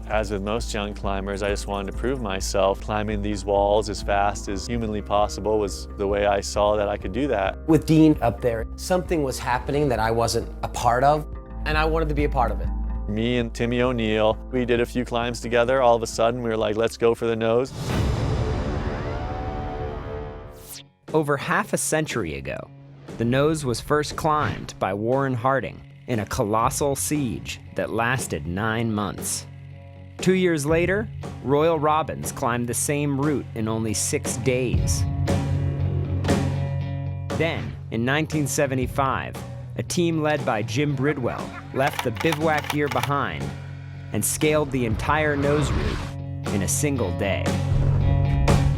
As with most young climbers, I just wanted to prove myself. Climbing these walls as fast as humanly possible was the way I saw that I could do that. With Dean up there, something was happening that I wasn't a part of, and I wanted to be a part of it. Me and Timmy O'Neill, we did a few climbs together. All of a sudden, we were like, let's go for the nose. Over half a century ago, the nose was first climbed by Warren Harding in a colossal siege that lasted 9 months. 2 years later, Royal Robbins climbed the same route in only 6 days. Then, in 1975, a team led by Jim Bridwell left the bivouac gear behind and scaled the entire nose route in a single day.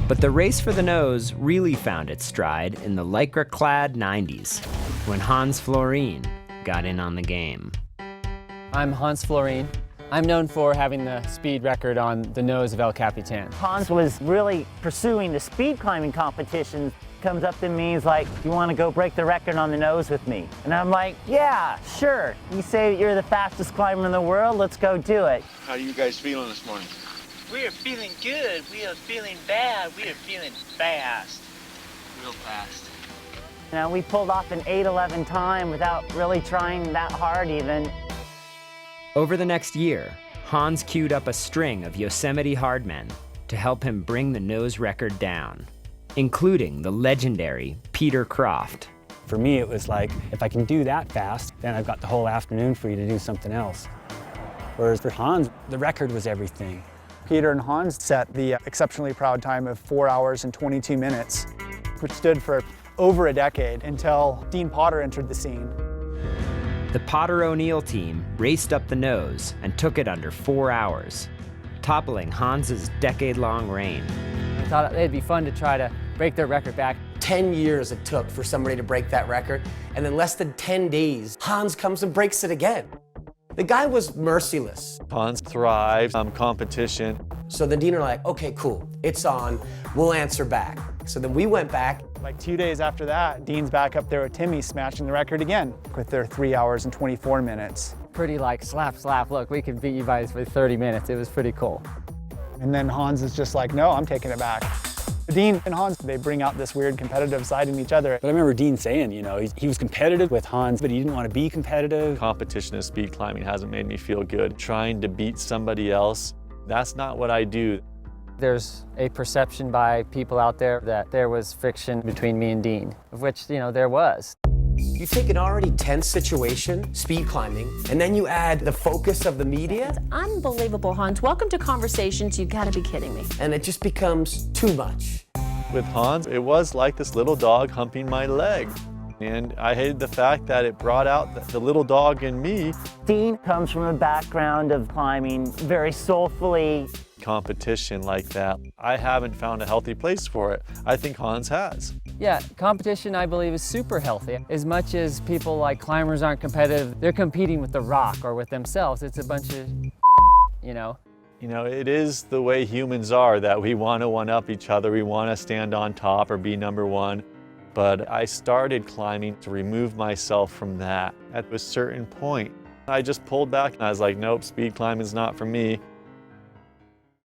But the race for the nose really found its stride in the lycra-clad 90s, when Hans Florine got in on the game. I'm Hans Florine. I'm known for having the speed record on the nose of El Capitan. Hans was really pursuing the speed climbing competition. Comes up to me, he's like, "You want to go break the record on the nose with me?" And I'm like, "Yeah, sure. You say you're the fastest climber in the world, let's go do it." How are you guys feeling this morning? We are feeling good. We are feeling bad. We are feeling fast. Real fast. You know, we pulled off an 8:11 time without really trying that hard even. Over the next year, Hans queued up a string of Yosemite hardmen to help him bring the nose record down, including the legendary Peter Croft. For me, it was like, if I can do that fast, then I've got the whole afternoon free to do something else. Whereas for Hans, the record was everything. Peter and Hans set the exceptionally proud time of 4 hours and 22 minutes, which stood for over a decade until Dean Potter entered the scene. The Potter-O'Neill team raced up the nose and took it under 4 hours, toppling Hans's decade-long reign. I thought it'd be fun to try to break their record back. 10 years it took for somebody to break that record, and in less than 10 days, Hans comes and breaks it again. The guy was merciless. Hans thrives on competition. So the Dean are like, okay, cool, it's on, we'll answer back. So then we went back. Like 2 days after that, Dean's back up there with Timmy smashing the record again with their 3 hours and 24 minutes. Pretty like slap, slap, look, we can beat you guys for 30 minutes. It was pretty cool. And then Hans is just like, no, I'm taking it back. Dean and Hans, they bring out this weird competitive side in each other. But I remember Dean saying, you know, he was competitive with Hans, but he didn't want to be competitive. Competition in speed climbing hasn't made me feel good. Trying to beat somebody else, that's not what I do. There's a perception by people out there that there was friction between me and Dean, of which, you know, there was. You take an already tense situation, speed climbing, and then you add the focus of the media. Unbelievable, Hans. Welcome to Conversations. You've got to be kidding me. And it just becomes too much. With Hans, it was like this little dog humping my leg. And I hated the fact that it brought out the little dog in me. Dean comes from a background of climbing very soulfully. Competition like that, I haven't found a healthy place for it. I think Hans has. Yeah, competition, I believe, is super healthy. As much as people like climbers aren't competitive, they're competing with the rock or with themselves. It's a bunch of, you know. You know, it is the way humans are, that we want to one-up each other. We want to stand on top or be number one. But I started climbing to remove myself from that. At a certain point, I just pulled back and I was like, nope, speed climbing is not for me.